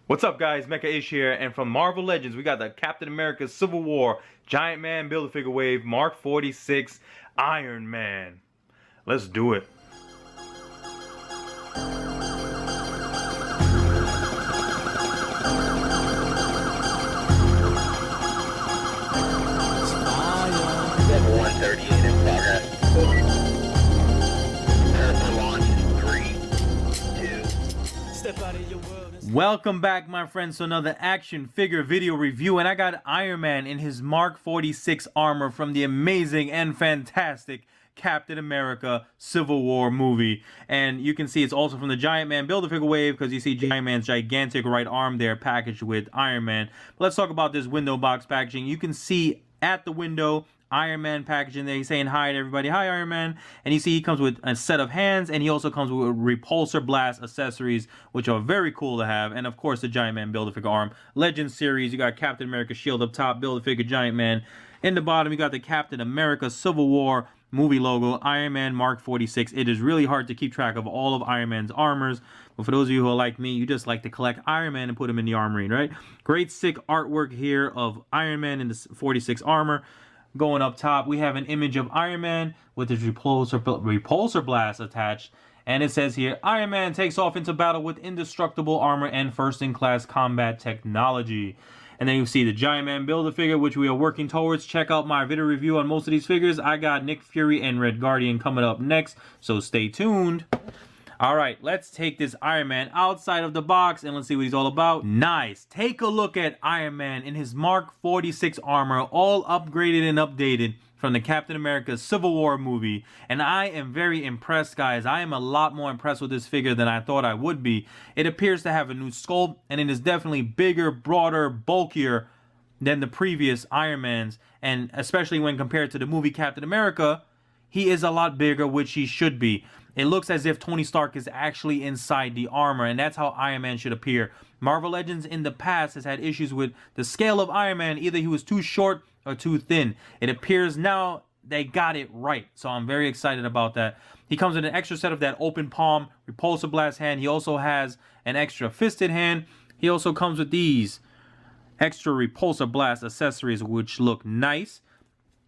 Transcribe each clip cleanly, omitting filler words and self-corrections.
What's up, guys? Mecha Ish here, and from Marvel Legends, we got the Captain America Civil War Giant Man Build-A-Figure Wave Mark 46 Iron Man. Let's do it. Level 138 in progress. Prepare for launch in 3, 2. Step out of your world. Welcome back, my friends, to another action figure video review, and I got Iron Man in his Mark 46 armor from the amazing and fantastic Captain America Civil War movie. And you can see it's also from the Giant Man Build-A-Figure Wave, because you see Giant Man's gigantic right arm there packaged with Iron Man. But let's talk about this window box packaging. You can see at the window Iron Man packaging there. He's saying hi to everybody. Hi, Iron Man. And you see he comes with a set of hands, and he also comes with repulsor blast accessories, which are very cool to have. And of course, the Giant Man Build-A-Figure arm. Legend series, you got Captain America shield up top, Build-A-Figure Giant Man. In the bottom, you got the Captain America Civil War movie logo, Iron Man Mark 46. It is really hard to keep track of all of Iron Man's armors, but for those of you who are like me, you just like to collect Iron Man and put him in the armory, right? Great sick artwork here of Iron Man in the 46 armor. Going up top, we have an image of Iron Man with his repulsor blast attached. And it says here, Iron Man takes off into battle with indestructible armor and first-in-class combat technology. And then you see the Giant Man Build-A-Figure, which we are working towards. Check out my video review on most of these figures. I got Nick Fury and Red Guardian coming up next, so stay tuned. Alright, let's take this Iron Man outside of the box and let's see what he's all about. Nice. Take a look at Iron Man in his Mark 46 armor, all upgraded and updated from the Captain America Civil War movie. And I am very impressed, guys. I am a lot more impressed with this figure than I thought I would be. It appears to have a new sculpt, and it is definitely bigger, broader, bulkier than the previous Iron Mans. And especially when compared to the movie Captain America, he is a lot bigger, which he should be. It looks as if Tony Stark is actually inside the armor, and that's how Iron Man should appear. Marvel Legends in the past has had issues with the scale of Iron Man. Either he was too short or too thin. It appears now they got it right, so I'm very excited about that. He comes with an extra set of that open palm repulsor blast hand. He also has an extra fisted hand. He also comes with these extra repulsor blast accessories, which look nice.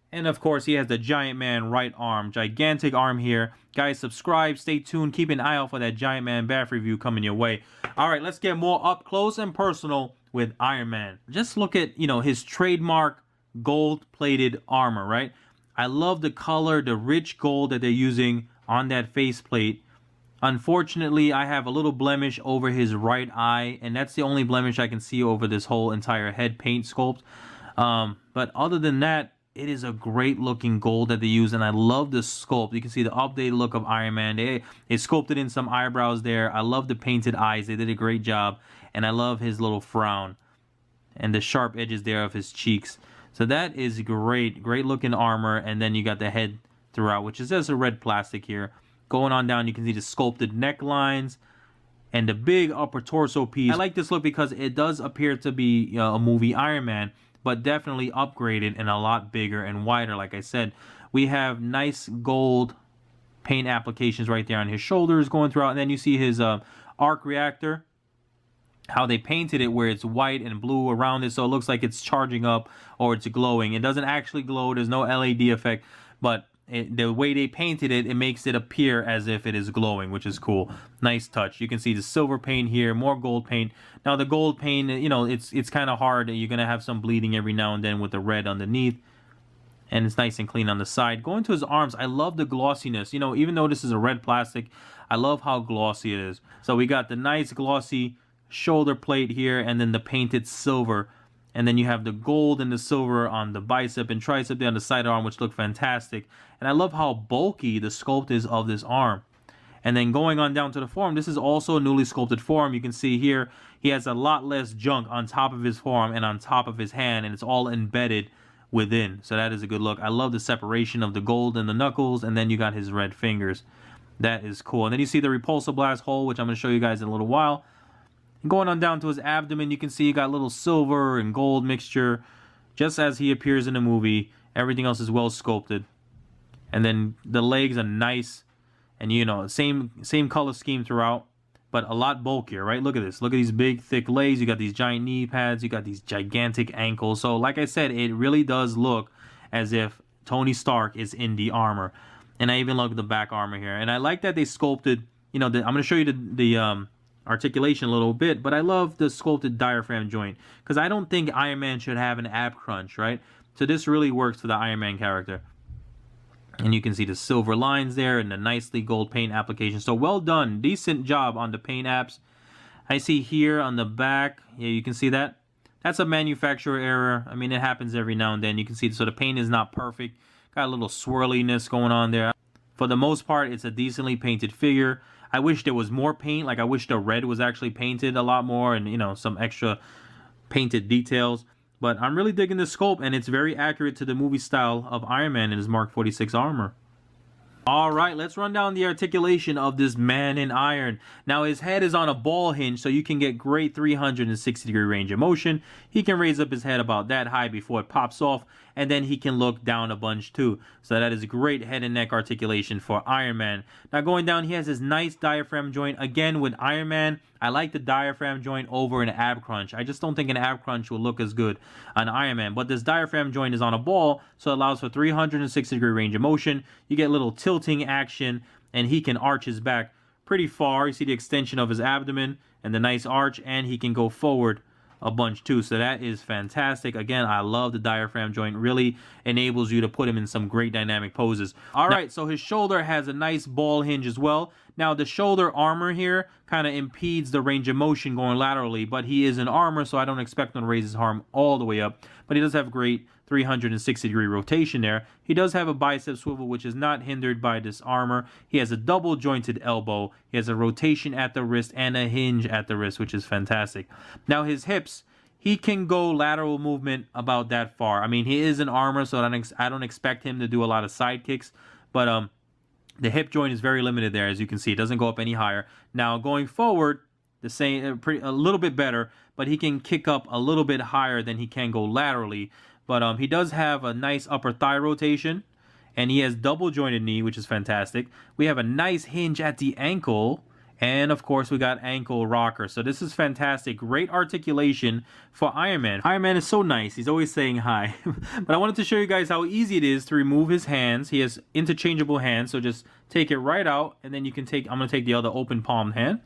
And of course, he has the Giant Man right arm. Gigantic arm here. Guys, subscribe, stay tuned, keep an eye out for that Giant Man BAF review coming your way. Alright, let's get more up close and personal with Iron Man. Just look at, his trademark gold-plated armor, right? I love the color, the rich gold that they're using on that faceplate. Unfortunately, I have a little blemish over his right eye, and that's the only blemish I can see over this whole entire head paint sculpt. But other than that, it is a great looking gold that they use, and I love the sculpt. You can see the updated look of Iron Man. They sculpted in some eyebrows there. I love the painted eyes. They did a great job, and I love his little frown and the sharp edges there of his cheeks. So that is great looking armor. And then you got the head throughout, which is just a red plastic here. Going on down, you can see the sculpted necklines and the big upper torso piece. I like this look because it does appear to be a movie Iron Man, but definitely upgraded and a lot bigger and wider. Like I said, we have nice gold paint applications right there on his shoulders going throughout, and then you see his arc reactor, how they painted it where it's white and blue around it, so it looks like it's charging up or it's glowing. It doesn't actually glow, there's no LED effect, but the way they painted it, it makes it appear as if it is glowing, which is cool. Nice touch. You can see the silver paint here, more gold paint. Now the gold paint, it's kind of hard. You're going to have some bleeding every now and then with the red underneath. And it's nice and clean on the side. Going to his arms, I love the glossiness. Even though this is a red plastic, I love how glossy it is. So we got the nice glossy shoulder plate here, and then the painted silver. And then you have the gold and the silver on the bicep and tricep there on the sidearm, which look fantastic. And I love how bulky the sculpt is of this arm. And then going on down to the forearm, this is also a newly sculpted forearm. You can see here, he has a lot less junk on top of his forearm and on top of his hand, and it's all embedded within. So that is a good look. I love the separation of the gold and the knuckles, and then you got his red fingers. That is cool. And then you see the repulsor blast hole, which I'm going to show you guys in a little while. Going on down to his abdomen, you can see you got a little silver and gold mixture, just as he appears in the movie. Everything else is well sculpted. And then the legs are nice, and same color scheme throughout. but a lot bulkier, right? Look at this. Look at these big, thick legs. You got these giant knee pads. You got these gigantic ankles. So like I said, it really does look as if Tony Stark is in the armor. And I even love the back armor here. And I like that they sculpted, you know, I'm going to show you the articulation a little bit, but I love the sculpted diaphragm joint because I don't think Iron Man should have an ab crunch, right? So this really works for the Iron Man character. And you can see the silver lines there and the nicely gold paint application. So well done. Decent job on the paint apps. I see here on the back, yeah, you can see that. That's a manufacturer error. I mean, it happens every now and then. You can see, so the paint is not perfect. Got a little swirliness going on there. For the most part, it's a decently painted figure. I wish there was more paint. Like, I wish the red was actually painted a lot more and, you know, some extra painted details. But I'm really digging the sculpt, and it's very accurate to the movie style of Iron Man in his Mark 46 armor. All right, let's run down the articulation of this man in iron. Now, his head is on a ball hinge, so you can get great 360-degree range of motion. He can raise up his head about that high before it pops off, and then he can look down a bunch too. So that is great head and neck articulation for Iron Man. Now, going down, he has his nice diaphragm joint. Again, with Iron Man, I like the diaphragm joint over an ab crunch. I just don't think an ab crunch will look as good on Iron Man. But this diaphragm joint is on a ball, so it allows for 360-degree range of motion. You get a little tilting action, and he can arch his back pretty far. You see the extension of his abdomen and the nice arch, and he can go forward a bunch too. So that is fantastic. Again, I love the diaphragm joint. Really enables you to put him in some great dynamic poses. All right, so his shoulder has a nice ball hinge as well. Now, the shoulder armor here kind of impedes the range of motion going laterally, but he is in armor, so I don't expect him to raise his arm all the way up. But he does have great 360-degree rotation there. He does have a bicep swivel, which is not hindered by this armor. He has a double jointed elbow. He has a rotation at the wrist and a hinge at the wrist, which is fantastic. Now, his hips, he can go lateral movement about that far. I mean, he is in armor, so I don't expect him to do a lot of side kicks, but the hip joint is very limited there, as you can see. It doesn't go up any higher. Now, going forward, the same, a little bit better, but he can kick up a little bit higher than he can go laterally. But he does have a nice upper thigh rotation, and he has double jointed knee, which is fantastic. We have a nice hinge at the ankle, and of course we got ankle rocker. So this is fantastic. Great articulation for Iron Man. Iron Man is so nice. He's always saying hi. But I wanted to show you guys how easy it is to remove his hands. He has interchangeable hands, so just take it right out, and then you can take, I'm going to take the other open palmed hand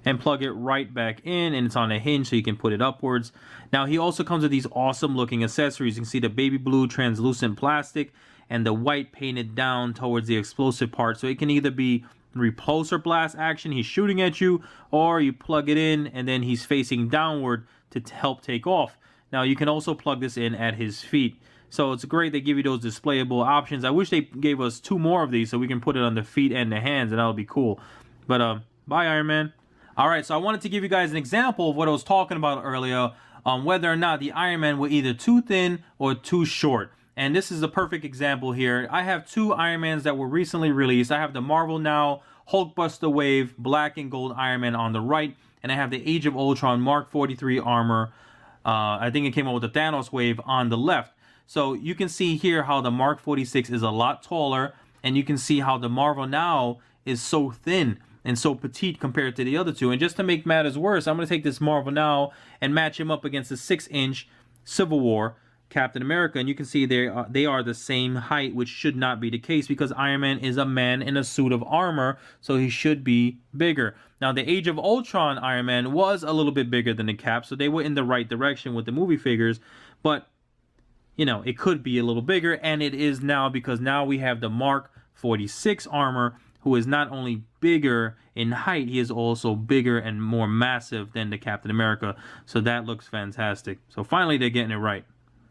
and plug it right back in, and it's on a hinge so you can put it upwards. Now, he also comes with these awesome looking accessories. You can see the baby blue translucent plastic and the white painted down towards the explosive part. So it can either be repulsor blast action, he's shooting at you, or you plug it in and then he's facing downward to help take off. Now, you can also plug this in at his feet. So it's great they give you those displayable options. I wish they gave us 2 more of these so we can put it on the feet and the hands, and that'll be cool. But bye, Iron Man. All right, so I wanted to give you guys an example of what I was talking about earlier on whether or not the Iron Man were either too thin or too short. And this is a perfect example here. I have 2 Iron Mans that were recently released. I have the Marvel Now Hulkbuster Wave Black and Gold Iron Man on the right, and I have the Age of Ultron Mark 43 armor. I think it came out with the Thanos Wave on the left. So you can see here how the Mark 46 is a lot taller, and you can see how the Marvel Now is so thin and so petite compared to the other 2. And just to make matters worse, I'm going to take this Marvel Now and match him up against the 6-inch Civil War Captain America, and you can see they are the same height, which should not be the case because Iron Man is a man in a suit of armor, so he should be bigger. Now, the Age of Ultron Iron Man was a little bit bigger than the Cap, so they were in the right direction with the movie figures, but you know, it could be a little bigger, and it is now because now we have the Mark 46 armor, who is not only bigger in height, he is also bigger and more massive than the Captain America. So that looks fantastic. So finally, they're getting it right.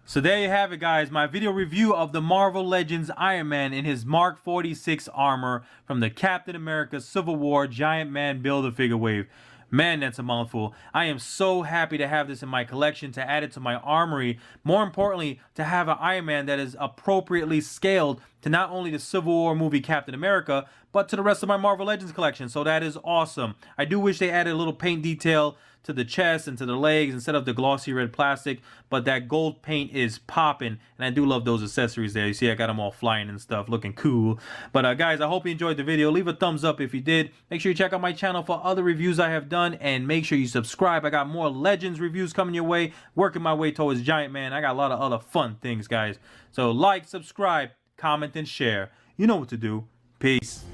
So there you have it, guys. My video review of the Marvel Legends Iron Man in his Mark 46 armor from the Captain America Civil War Giant Man Build-A-Figure Wave. Man, that's a mouthful. I am so happy to have this in my collection, to add it to my armory. More importantly, to have an Iron Man that is appropriately scaled to not only the Civil War movie Captain America, but to the rest of my Marvel Legends collection. So that is awesome. I do wish they added a little paint detail to the chest and to the legs instead of the glossy red plastic, but that gold paint is popping, and I do love those accessories there. You see I got them all flying and stuff, looking cool. But guys, I hope you enjoyed the video. Leave a thumbs up if you did. Make sure you check out my channel for other reviews I have done, and make sure you subscribe. I got more Legends reviews coming your way, working my way towards Giant Man. I got a lot of other fun things, guys. So like, subscribe, comment, and share. You know what to do. Peace.